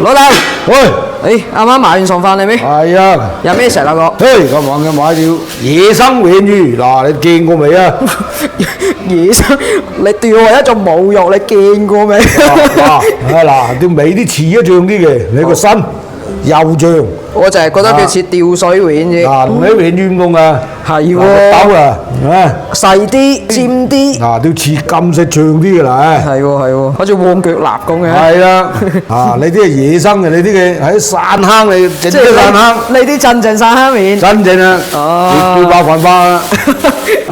老豆，喂，啱啱買完餸翻嚟未？係啊，有咩食啊哥？嘿，今晚嘅買條野生鯇魚，嗱，你見過未啊？野生，你對我係一種侮辱，你見過未？嗱，條尾啲似一樣啲嘅，你個身又像，我就係覺得佢似吊水鯇啫。嗱，同你鯇魚唔同啊，係兜喎，啊，細啲、尖啲。嗱，條似金色長啲嘅啦，係喎，好似旺腳臘咁嘅。係啦，你啲係野生嘅，你啲嘅喺山坑嚟整啲山坑，你啲真正山坑面。真正啊，哦叫爆飯花啊！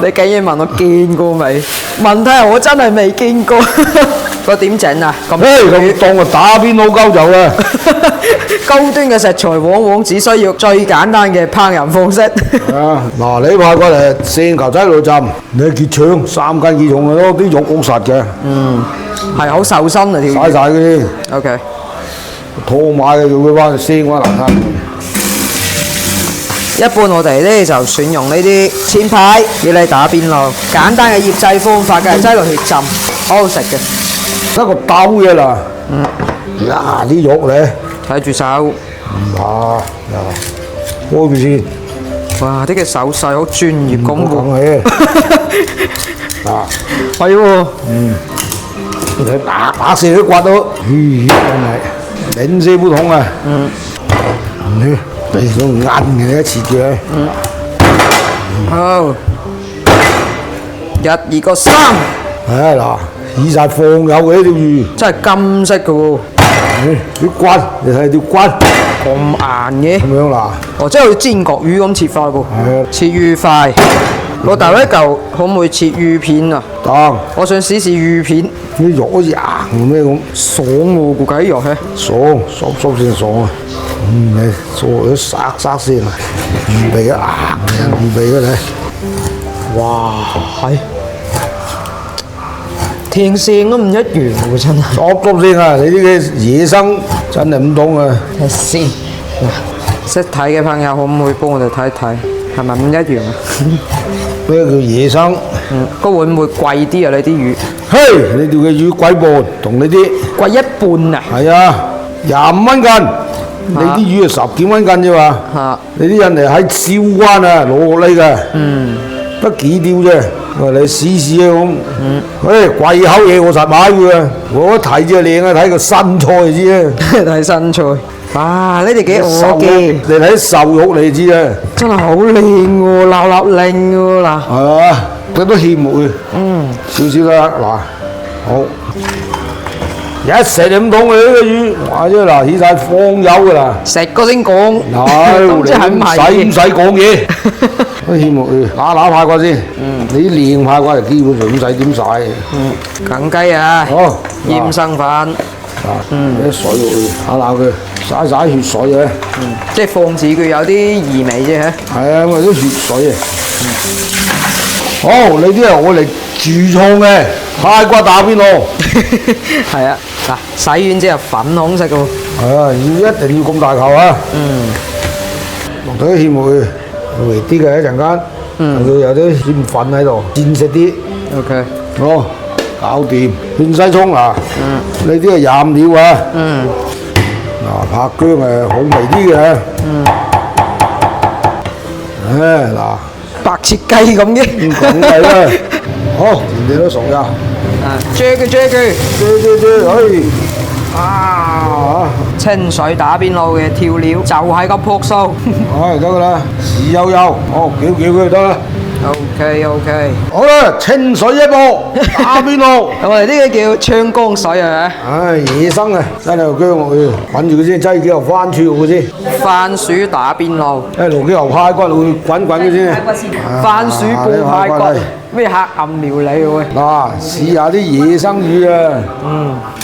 你竟然問我見過未？問題係我真係未見過。個點整啊？咁咁當我打邊爐鳩就啦。高端嘅食材往往只需要最簡單嘅烹飪方式。嗱，你派過嚟成球仔喺度浸，你結腸3斤幾重嘅咯，啲肉好實嘅，係好瘦身啊條魚。嘥晒嗰啲， OK，拖買嘅要佢翻鮮翻難吞。一般我哋咧就選用呢啲前排要你打邊爐，簡單嘅醃製方法嘅，擠落去浸，好好食嘅。一個兜嘅啦，嗱啲肉咧，睇住手，開住先，哇！啲嘅手勢好專業咁喎。講起，係喎，你打死都刮到，真係零舍不同啊！你想硬嘅你一次嘅，好，1、2個3，嗱，以晒放油嘅呢條魚，真係金色嘅喎，啲骨，你睇條骨咁硬嘅。咁樣嗱，哦，即係好似煎國魚咁切法喎，係啊切魚塊。老豆呢嚿可唔可以切魚片啊？得。我想試試魚片，啲肉好似硬咩咁，爽喎個雞肉係。爽先爽啊！你做咗沙先啊，魚皮啊硬，魚皮嗰啲，哇，係甜腥都唔一樣喎，真係。索先啊！你呢嘅野生真係唔懂啊！睇先，嗱，識睇嘅朋友可唔可以幫我哋睇睇，係咪唔一樣啊？咩叫野生？個會唔會貴啲啊？你啲魚嘿，你條嘅魚貴半，同你啲貴一半啊？係啊，25蚊斤，你啲魚係10幾蚊斤啫嘛。嚇！你啲人嚟喺韶關啊攞過嚟嘅，得幾條啫。我話你試試啊咁。貴口嘢我實買佢啊！我一睇就靚啊，睇個身材就知啊。睇身材，哇！呢啲幾瘦我嘅，你睇瘦肉你知啊。真係好靚喎，立立靚喎嗱。係嘛？佢都欠木嘅。少少啦，嗱，好。一食就唔同嘅呢個魚，哇！即係嗱，起晒放油㗎啦。食過先講，嗱，即係唔係唔使講嘢？都欠木嘅，揦派骨先。你啲靚派骨就基本上唔使點曬。梗雞啊，好，鹽生粉，啲水落去揦佢，灑灑血水嘅。即係防止佢有啲異味啫嚇。係啊，因為啲血水啊。好，你啲係我嚟煮餸嘅派骨打邊爐。係啊，嗱，洗完之後粉紅色嘅喎。係啊，一定要咁大球啊！落咗啲薏米，微啲嘅一陣間，佢有啲薏粉喺度，煎食啲。 OK，好，搞掂。芡西葱嗱，呢啲係醃料啊。嗱，拍薑係好微啲嘅。嗱，白切雞咁嘅。咁係啦。好，你都熟㗎。追佢，追，啊！清水打邊爐嘅調料就係咁樸素。得㗎啦，豉油油，好，叫佢就得啦。OK，好啦，清水一鍋，打邊爐。我哋呢個叫昌江水係咪？野生啊，真係薑落去，滾住佢先，擠幾嚿番薯落去先。番薯打邊爐，落幾嚿排骨落去滾佢先。番薯煲排骨，咩黑暗料理喎？嗱，試下啲野生魚啊！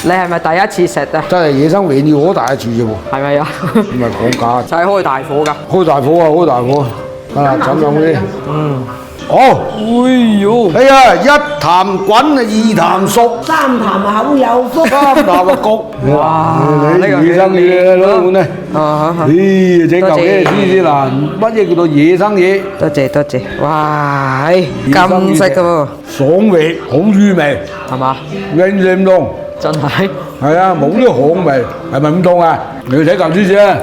你係咪第一次食啊？真係野生鯇魚好大一次啫喎，係咪啊？唔係講假。就係開大火㗎。開大火啊！開大火。浸落去。好。哎呦！哎呀，一潭滾啊，二潭熟， 3潭口有福。 3潭啊焗。哇！你野生嘢攞碗咧。咦，整嚿嘢試試嗱，乜嘢叫做野生嘢？多謝，哇！金色嘅喎，爽味，好魚味，係嘛？靚唔靚？真係。係啊，冇啲香味，係咪咁凍啊？你要睇嚿豬先。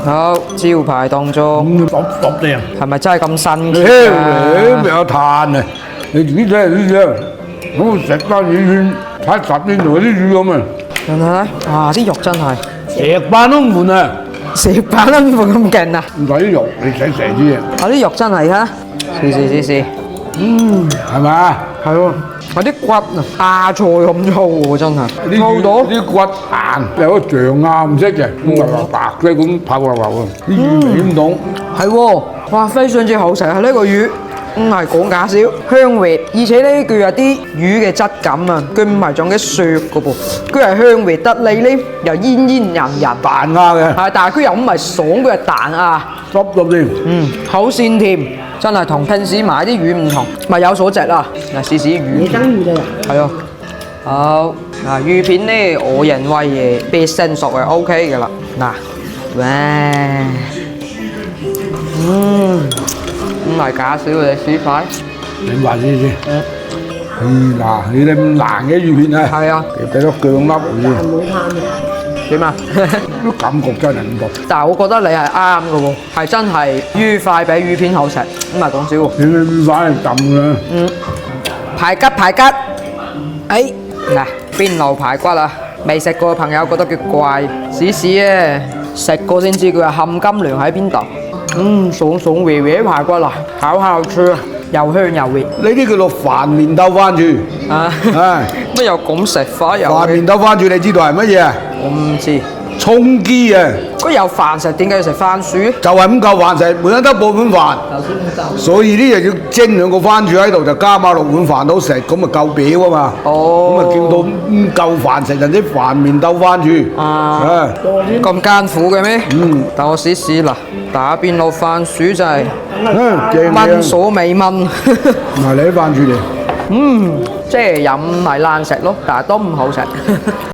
好，招牌當中篤篤啲啊！係咪真係咁新你鮮啊？咪有炭啊！你自己睇下呢隻，咁食翻魚片，睇10年同啲魚咁啊！睇睇，哇！啲肉真係石板都唔換啊！食板都冇咁勁啊！唔睇啲肉，你睇成啲嘢，我啲肉真係啊！試，係咪啊？係喎，我啲骨啊，亞菜咁粗喎，真係啲粗到魚啲骨硬，有個象牙唔識嘅，白嘅咁泡流啊！啲魚味咁凍，係喎，哇！非常之好食啊！呢個魚唔係講假少，香滑，而且咧佢有啲魚嘅質感啊，佢唔係種嘅雪嘅噃，佢係香滑得嚟咧，又煙煙韌韌，彈牙嘅，係，但係佢又唔係爽，佢係彈啊！濕濕添。好鮮甜，真係同平時買啲魚唔同，咪有所值啦！嗱，試試魚，野生魚嚟啊！係啊，好嗱，魚片咧，我認為必勝熟係 OK 嘅啦。嗱，哇，唔係假少嘅試塊，你話試先。嗱，你哋咁爛嘅魚片啊，係啊，俾多薑粒佢先，冇貪啊！點啊？啲感覺真係唔同。但係我覺得你係啱嘅喎，係真係魚塊比魚片好食，唔係講笑喎。你魚塊係抌嘅，排骨，哎，嗱，邊爐排骨啊？未食過嘅朋友覺得佢怪，試試啊！食過先知佢係含金量喺邊度。爽爽滑滑啲排骨啊，好脆啊，又香又滑。呢啲叫做飯面兜番薯。啊，唉，乜又咁食法又？飯面兜番薯你知道係乜嘢啊？我唔知。葱機啊！佢有飯食，點解要食番薯？就係咁夠飯食，每人得半碗飯。所以呢就要蒸2個番薯喺度，就加埋6碗飯都食，咁咪夠表啊嘛。哦，咁咪叫到夠飯食，人啲飯面兜番薯。啊，咁艱苦嘅咩？等我試試啦。打邊爐番薯就係正聞所未聞。嗱，你啲番薯嚟。即係又唔係難食咯，但係都唔好食。